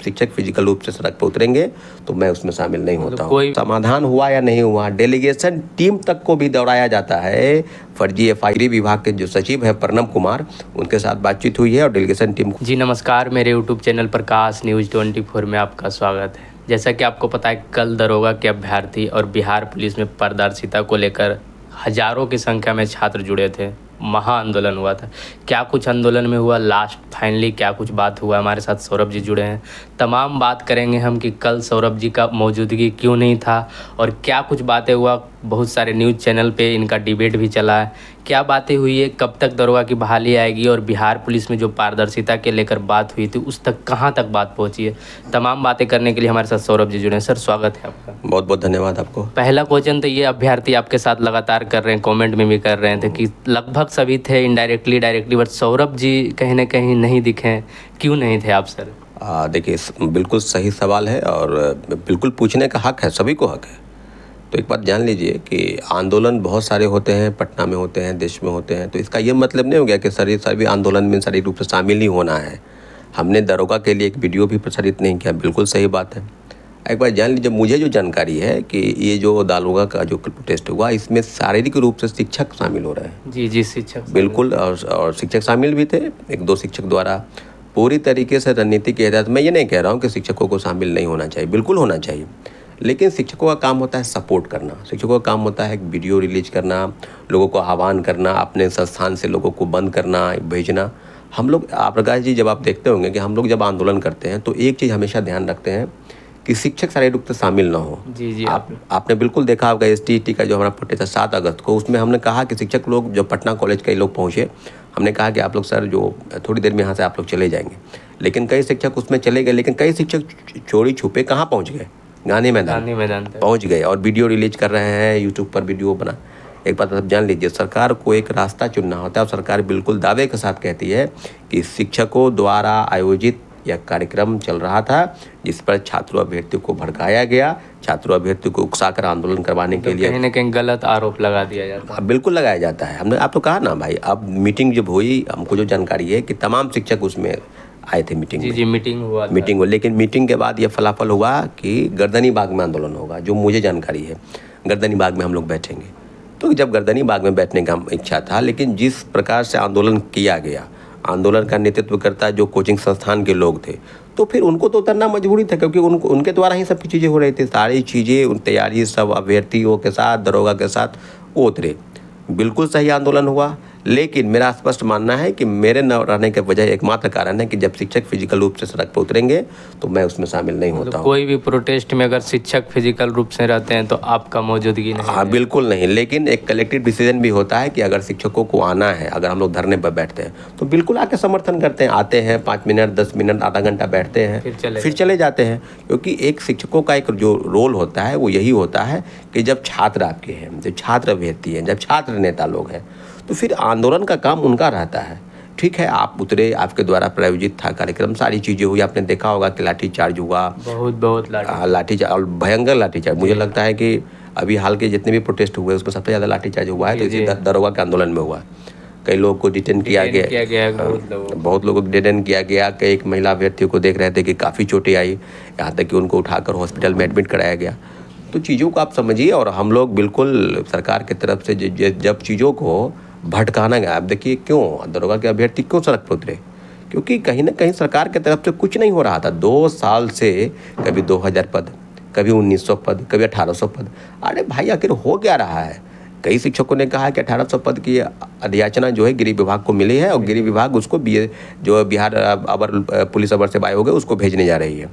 शिक्षक फिजिकल रूप से सड़क पर उतरेंगे तो मैं उसमें शामिल नहीं होता हूँ। समाधान हुआ या नहीं हुआ, डेलीगेशन टीम तक को भी दौड़ाया जाता है। फर्जी एफआईआर विभाग के जो सचिव है प्रणब कुमार, उनके साथ बातचीत हुई है और डेलीगेशन टीम। जी नमस्कार, मेरे यूट्यूब चैनल प्रकाश न्यूज़ 24 में आपका स्वागत है। जैसा कि आपको पता है, कल दरोगा के अभ्यर्थी और बिहार पुलिस में पारदर्शिता को लेकर हजारों की संख्या में छात्र जुड़े थे। महा आंदोलन हुआ था। क्या कुछ आंदोलन में हुआ, लास्ट फाइनली क्या कुछ बात हुआ, हमारे साथ सौरभ जी जुड़े हैं। तमाम बात करेंगे हम कि कल सौरभ जी का मौजूदगी क्यों नहीं था और क्या कुछ बातें हुआ। बहुत सारे न्यूज़ चैनल पे इनका डिबेट भी चला है। क्या बातें हुई है, कब तक दरोगा की बहाली आएगी और बिहार पुलिस में जो पारदर्शिता के लेकर बात हुई थी उस तक कहाँ तक बात पहुँची है। तमाम बातें करने के लिए हमारे साथ सौरभ जी जुड़े हैं। सर स्वागत है आपका। बहुत बहुत धन्यवाद आपको। पहला क्वेश्चन तो ये अभ्यर्थी आपके साथ लगातार कर रहे हैं, कमेंट में भी कर रहे थे कि लगभग सभी थे indirectly directly, but Saurabh ji कहीं ना कहीं नहीं दिखे, क्यों नहीं थे आप सर? देखिए, बिल्कुल सही सवाल है और बिल्कुल पूछने का हक है, सभी को हक है। तो एक बात जान लीजिए कि आंदोलन बहुत सारे होते हैं, पटना में होते हैं, देश में होते हैं, तो इसका ये मतलब नहीं हो गया कि सभी आंदोलन में शारीरिक रूप से शामिल ही होना है। हमने दरोगा के लिए एक वीडियो भी प्रसारित नहीं किया, बिल्कुल सही बात है। एक बार जान लीजिए, मुझे जो जानकारी है कि ये जो दारोगा का जो प्रोटेस्ट हुआ, इसमें शारीरिक रूप से शिक्षक शामिल हो रहे हैं। जी शिक्षक बिल्कुल, और शिक्षक शामिल भी थे। एक दो शिक्षक द्वारा पूरी तरीके से रणनीति के तहत, मैं ये नहीं कह रहा हूँ कि शिक्षकों को शामिल नहीं होना चाहिए, बिल्कुल होना चाहिए, लेकिन शिक्षकों का काम होता है सपोर्ट करना। शिक्षकों का काम होता है एक वीडियो रिलीज करना, लोगों को आह्वान करना, अपने संस्थान से लोगों को बंद करना, भेजना। हम लोग, प्रकाश जी, जब आप देखते होंगे कि हम लोग जब आंदोलन करते हैं तो एक चीज़ हमेशा ध्यान रखते हैं कि शिक्षक शारीरिक रूप से शामिल ना हो। जी आपने बिल्कुल देखा होगा STET का जो हमारा प्रोटेस्ट था 7 अगस्त को, उसमें हमने कहा कि शिक्षक लोग, जो पटना कॉलेज के लोग पहुँचे, हमने कहा कि आप लोग सर जो थोड़ी देर में यहाँ से आप लोग चले जाएंगे, लेकिन कई शिक्षक उसमें चले गए, लेकिन कई शिक्षक चोरी छुपे कहाँ पहुँच गए, गांधी मैदान पहुँच गए और वीडियो रिलीज कर रहे हैं, यूट्यूब पर वीडियो बना। एक बात आप जान लीजिए, सरकार को एक रास्ता चुनना होता है और सरकार बिल्कुल दावे के साथ कहती है कि शिक्षकों द्वारा आयोजित यह कार्यक्रम चल रहा था जिस पर छात्रों अभ्यर्थियों को भड़काया गया, छात्रों अभ्यर्थियों को उकसाकर आंदोलन करवाने के लिए कहीं ना कहीं गलत आरोप लगा दिया जाता है। बिल्कुल लगाया जाता है। हमने आप तो कहा ना भाई, अब मीटिंग जब हुई, हमको जो जानकारी है कि तमाम शिक्षक उसमें आए थे मीटिंग में। जी मीटिंग हुआ, लेकिन मीटिंग के बाद ये फलाफल हुआ कि गर्दनी बाग में आंदोलन होगा, जो मुझे जानकारी है। गर्दनी बाग में हम लोग बैठेंगे, तो जब गर्दनी बाग में बैठने का इच्छा था, लेकिन जिस प्रकार से आंदोलन किया गया, आंदोलन का नेतृत्व करता जो कोचिंग संस्थान के लोग थे, तो फिर उनको तो उतरना मजबूरी था, क्योंकि उनके द्वारा ही सब चीज़ें हो रही थी। सारी चीज़ें तैयारी सब अभ्यर्थियों के साथ, दरोगा के साथ वो उतरे। बिल्कुल सही आंदोलन हुआ, लेकिन मेरा स्पष्ट मानना है कि मेरे न रहने के वजह एकमात्र कारण है कि जब शिक्षक फिजिकल रूप से सड़क पर उतरेंगे तो मैं उसमें शामिल नहीं होता हूँ। कोई भी प्रोटेस्ट में अगर शिक्षक फिजिकल रूप से रहते हैं तो आपका मौजूदगी नहीं? हाँ बिल्कुल नहीं, लेकिन एक कलेक्टिव डिसीजन भी होता है कि अगर शिक्षकों को आना है, अगर हम लोग धरने पर बैठते हैं तो बिल्कुल आके समर्थन करते हैं, आते हैं 5 मिनट 10 मिनट आधा घंटा बैठते हैं, फिर चले जाते हैं। क्योंकि एक शिक्षकों का एक जो रोल होता है वो यही होता है कि जब छात्र आपके हैं, जब छात्र अभ्यर्थी हैं, जब छात्र नेता लोग हैं, तो फिर आंदोलन का काम उनका रहता है। ठीक है, आप उतरे, आपके द्वारा प्रायोजित था कार्यक्रम, सारी चीज़ें हुई, आपने देखा होगा कि लाठीचार्ज हुआ, बहुत लाठीचार्ज और भयंकर लाठीचार्ज। मुझे लगता है कि अभी हाल के जितने भी प्रोटेस्ट हुए उसमें सबसे ज़्यादा लाठीचार्ज हुआ है तो इसी दरोगा के आंदोलन में हुआ। कई लोगों को डिटेन किया गया, बहुत लोगों को डिटेन किया गया। कई एक महिला अभ्यर्थियों को देख रहे थे कि काफ़ी चोटें आई, यहाँ तक कि उनको उठाकर हॉस्पिटल में एडमिट कराया गया। तो चीज़ों को आप समझिए, और हम लोग बिल्कुल सरकार की तरफ से जब चीज़ों को भटकाना गया, आप देखिए क्यों दरोगा के अभ्यर्थी क्यों सड़क पर उतरे, क्योंकि कहीं ना कहीं सरकार की तरफ से कुछ नहीं हो रहा था। 2 साल से कभी 2000 पद, कभी 1900 पद, कभी 1800 पद। अरे भाई, आखिर हो क्या रहा है? कई शिक्षकों ने कहा कि 1800 पद की अधियाचना जो है गृह विभाग को मिली है और गृह विभाग उसको जो बिहार पुलिस अवर सेवा आयोग है उसको भेजने जा रही है।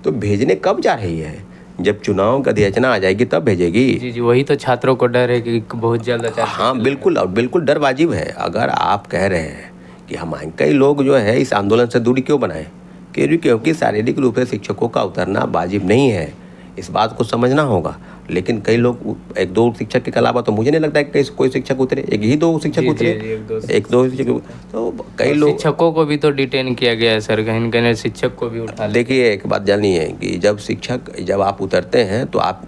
तो भेजने कब जा रही है? जब चुनाव का अधियाचना आ जाएगी तब भेजेगी। जी वही तो छात्रों को डर है कि बहुत जल्द। हाँ बिल्कुल, और बिल्कुल डर वाजिब है। अगर आप कह रहे हैं कि हम कई लोग जो है इस आंदोलन से दूरी क्यों बनाएं, क्योंकि शारीरिक रूप से शिक्षकों का उतरना वाजिब नहीं है, इस बात को समझना होगा। लेकिन कई लोग, 1-2 शिक्षक के अलावा तो मुझे नहीं लगता है कि कोई शिक्षक उतरे, 1-2 शिक्षक उतरे, 1-2 शिक्षक। तो कई लोग, शिक्षकों को भी तो डिटेन किया गया है सर, कहीं कहीं शिक्षक को भी उठा। देखिए एक बात जानिए कि जब आप उतरते हैं तो आप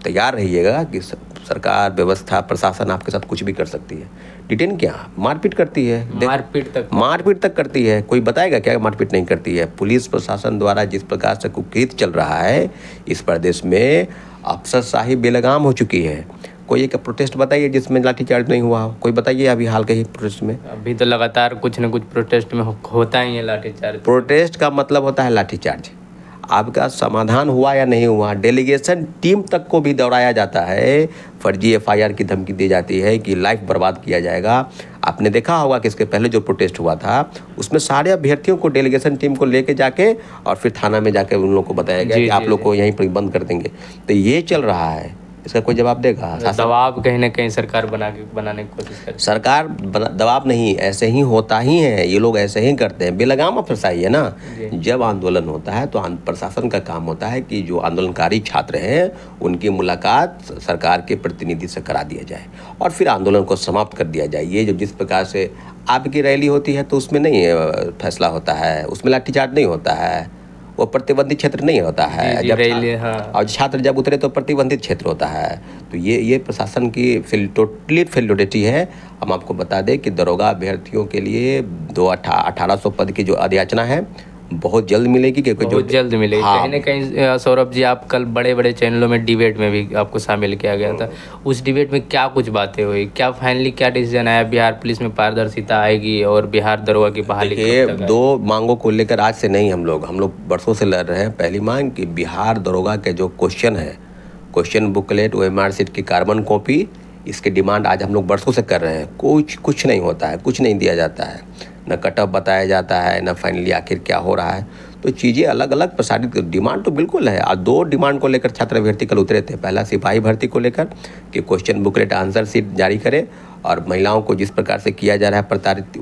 तैयार रहिएगा कि सरकार, व्यवस्था, प्रशासन आपके साथ कुछ भी कर सकती है। डिटेन क्या, मारपीट करती है, मारपीट तक करती है। कोई बताएगा क्या मारपीट नहीं करती है? पुलिस प्रशासन द्वारा जिस प्रकार से कुकृत्य चल रहा है इस प्रदेश में, अफसरशाही बेलगाम हो चुकी है। कोई एक प्रोटेस्ट बताइए जिसमें लाठीचार्ज नहीं हुआ हो, कोई बताइए अभी हाल के ही प्रोटेस्ट में। अभी तो लगातार कुछ न कुछ प्रोटेस्ट में होता ही है लाठीचार्ज। प्रोटेस्ट का मतलब होता है लाठीचार्ज। आपका समाधान हुआ या नहीं हुआ, डेलीगेशन टीम तक को भी दौड़ाया जाता है, फर्जी एफआईआर की धमकी दी जाती है कि लाइफ बर्बाद किया जाएगा। आपने देखा होगा कि इसके पहले जो प्रोटेस्ट हुआ था उसमें सारे अभ्यर्थियों को डेलीगेशन टीम को लेके जाके और फिर थाना में जाके उन लोगों को बताया गया कि आप लोग को यहीं पर बंद कर देंगे। तो ये चल रहा है, इसका कोई जवाब देगा? दबाव कहीं ना कहीं सरकार बनाने की कोशिश कर, सरकार दबाव नहीं, ऐसे ही होता ही है, ये लोग ऐसे ही करते हैं, बेलगाम अफसरशाही है ना। जब आंदोलन होता है तो प्रशासन का काम होता है कि जो आंदोलनकारी छात्र हैं उनकी मुलाकात सरकार के प्रतिनिधि से करा दिया जाए और फिर आंदोलन को समाप्त कर दिया जाए। ये जब जिस प्रकार से आपकी रैली होती है तो उसमें नहीं फैसला होता है, उसमें लाठीचार्ज नहीं होता है, वो प्रतिबंधित क्षेत्र नहीं होता है। जब और छात्र जब उतरे तो प्रतिबंधित क्षेत्र होता है। तो ये प्रशासन की टोटली फेलियोरिटी है। हम आपको बता दें कि दरोगा अभ्यर्थियों के लिए 1800 पद की जो अधियाचना है बहुत जल्द मिलेगी, क्योंकि बहुत जल्द मिलेगी। कहीं ना कहीं सौरभ जी, आप कल बड़े बड़े चैनलों में डिबेट में भी आपको शामिल किया गया था। उस डिबेट में क्या कुछ बातें हुई, क्या फाइनली क्या डिसीजन आया? बिहार पुलिस में पारदर्शिता आएगी और बिहार दरोगा की बहाली? दो मांगों को लेकर आज से नहीं, हम लोग बरसों से लड़ रहे हैं। पहली मांग कि बिहार दरोगा के जो क्वेश्चन है, क्वेश्चन बुकलेट, OMR शीट की कार्बन कॉपी, इसकी डिमांड आज हम लोग बरसों से कर रहे हैं। कुछ नहीं होता है, कुछ नहीं दिया जाता है, न कट ऑफ बताया जाता है, न फाइनली आखिर क्या हो रहा है। तो चीज़ें अलग अलग प्रसारित, डिमांड तो बिल्कुल है। और 2 डिमांड को लेकर छात्र अभ्यर्थी कल उतरे थे। पहला सिपाही भर्ती को लेकर कि क्वेश्चन बुकलेट आंसर शीट जारी करे और महिलाओं को जिस प्रकार से किया जा रहा है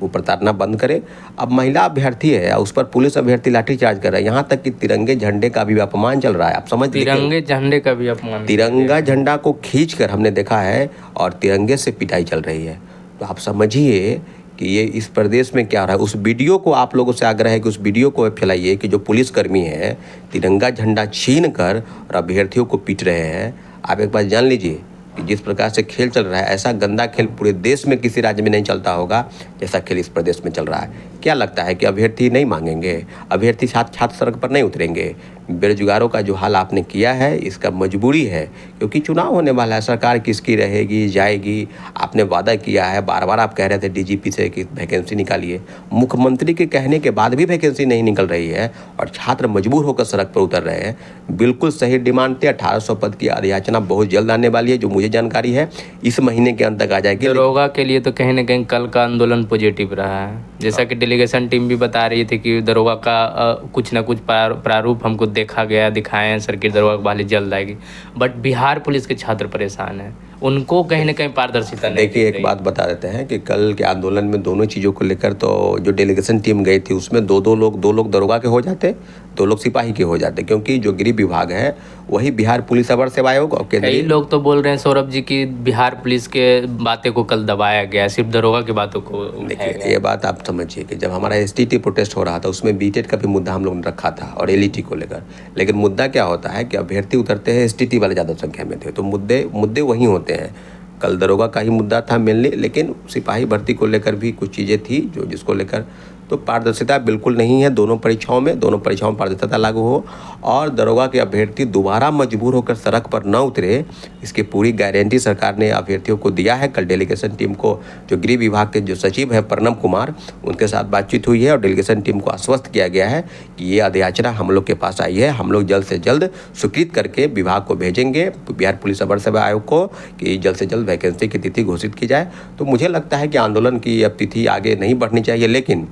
प्रताड़ना बंद करे। अब महिला अभ्यर्थी है, उस पर पुलिस अभ्यर्थी लाठीचार्ज कर रहा है, यहाँ तक कि तिरंगे झंडे का भी अपमान चल रहा है। आप समझ, तिरंगे झंडे का भी अपमान, तिरंगा झंडा को खींच कर हमने देखा है और तिरंगे से पिटाई चल रही है। तो आप समझिए कि ये इस प्रदेश में क्या हो रहा है। उस वीडियो को आप लोगों से आग्रह है कि उस वीडियो को फैलाइए कि जो पुलिसकर्मी हैं तिरंगा झंडा छीन कर और अभ्यर्थियों को पीट रहे हैं। आप एक बात जान लीजिए कि जिस प्रकार से खेल चल रहा है, ऐसा गंदा खेल पूरे देश में किसी राज्य में नहीं चलता होगा जैसा खेल इस प्रदेश में चल रहा है। क्या लगता है कि अभ्यर्थी नहीं मांगेंगे? अभ्यर्थी छात्र सड़क पर नहीं उतरेंगे? बेरोजगारों का जो हाल आपने किया है इसका मजबूरी है, क्योंकि चुनाव होने वाला है, सरकार किसकी रहेगी जाएगी। आपने वादा किया है, बार बार आप कह रहे थे DGP से कि वैकेंसी निकालिए, मुख्यमंत्री के कहने के बाद भी वैकेंसी नहीं निकल रही है और छात्र मजबूर होकर सड़क पर उतर रहे हैं। बिल्कुल सही डिमांड थे। 1800 पद की अधियाचना बहुत जल्द आने वाली है, जो मुझे जानकारी है इस महीने के अंत तक आ जाएगी। दरोगा के लिए तो कहीं ना कहीं कल का आंदोलन पॉजिटिव रहा है, जैसा कि डेलीगेशन टीम भी बता रही थी कि दरोगा का कुछ ना कुछ प्रारूप हमको देखा गया, दिखाए हैं, सर्किट दरोगा की बहाली जल्द आएगी। बट बिहार पुलिस के छात्र परेशान हैं, उनको कहीं ना कहीं पारदर्शिता नहीं। देखिए, एक बात बता देते हैं कि कल के आंदोलन में दोनों चीज़ों को लेकर तो जो डेलीगेशन टीम गई थी उसमें दो लोग दरोगा के हो जाते, 2 लोग सिपाही के हो जाते, क्योंकि जो गृह विभाग है वही बिहार पुलिस अवर सेवा आयोग और कई लोग तो बोल रहे हैं सौरभ जी की बिहार पुलिस के बातें को कल दबाया गया, सिर्फ दरोगा की बातों को। देखिए, ये बात आप समझिए कि जब हमारा STT प्रोटेस्ट हो रहा था उसमें BTET का भी मुद्दा हम लोगों ने रखा था और LET को लेकर, लेकिन मुद्दा क्या होता है कि अभ्यर्थी उतरते हैं STT वाले ज़्यादा संख्या में थे, तो मुद्दे वहीं होते हैं। कल दरोगा का ही मुद्दा था मेनली, लेकिन सिपाही भर्ती को लेकर भी कुछ चीज़ें थी जिसको लेकर तो पारदर्शिता बिल्कुल नहीं है। दोनों परीक्षाओं में पारदर्शिता लागू हो और दरोगा के अभ्यर्थी दोबारा मजबूर होकर सड़क पर न उतरे, इसकी पूरी गारंटी सरकार ने अभ्यर्थियों को दिया है। कल डेलीगेशन टीम को जो गृह विभाग के जो सचिव हैं प्रणब कुमार, उनके साथ बातचीत हुई है और डेलीगेशन टीम को आश्वस्त किया गया है कि ये अधियाचना हम लोग के पास आई है, हम लोग जल्द से जल्द स्वीकृत करके विभाग को भेजेंगे, बिहार पुलिस अवर सेवा आयोग को, कि जल्द से जल्द वैकेंसी की तिथि घोषित की जाए। तो मुझे लगता है कि आंदोलन की अब तिथि आगे नहीं बढ़नी चाहिए, लेकिन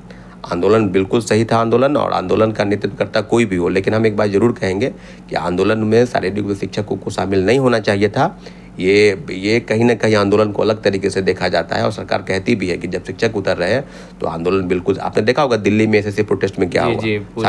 आंदोलन बिल्कुल सही था और आंदोलन का नेतृत्व करता कोई भी हो। लेकिन हम एक बात जरूर कहेंगे कि आंदोलन में शारीरिक शिक्षकों को शामिल नहीं होना चाहिए था। ये कहीं ना कहीं आंदोलन को अलग तरीके से देखा जाता है और सरकार कहती भी है कि जब शिक्षक उतर रहे हैं तो आंदोलन बिल्कुल, आपने देखा होगा दिल्ली में SSC प्रोटेस्ट में क्या हुआ,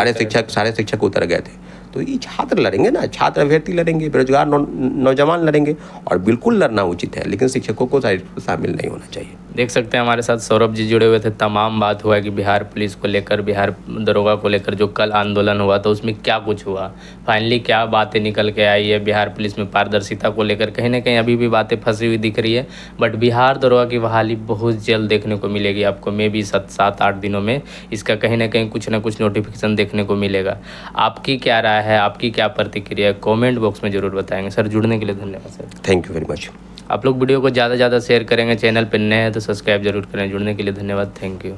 सारे शिक्षक उतर गए थे। तो ये छात्र लड़ेंगे ना, छात्र अभ्यर्थी लड़ेंगे, बेरोजगार नौजवान लड़ेंगे और बिल्कुल लड़ना उचित है, लेकिन शिक्षकों को शामिल नहीं होना चाहिए। देख सकते हैं हमारे साथ सौरभ जी जुड़े हुए थे। तमाम बात हुआ कि बिहार पुलिस को लेकर, बिहार दरोगा को लेकर जो कल आंदोलन हुआ तो उसमें क्या कुछ हुआ, फाइनली क्या बातें निकल के आई है बिहार पुलिस में पारदर्शिता को लेकर। कहीं ना कहीं अभी भी बातें फंसी हुई दिख रही है, बट बिहार दरोगा की बहाली बहुत जल्द देखने को मिलेगी आपको। मे भी 7-8 दिनों में इसका कहीं ना कुछ नोटिफिकेशन देखने को मिलेगा। आपकी क्या राय है, आपकी क्या प्रतिक्रिया है, कॉमेंट बॉक्स में ज़रूर बताएंगे। सर जुड़ने के लिए धन्यवाद sir. Thank you very much. आप लोग वीडियो को ज़्यादा से ज़्यादा शेयर करेंगे, चैनल पर नए हैं तो सब्सक्राइब जरूर करें। जुड़ने के लिए धन्यवाद, थैंक यू।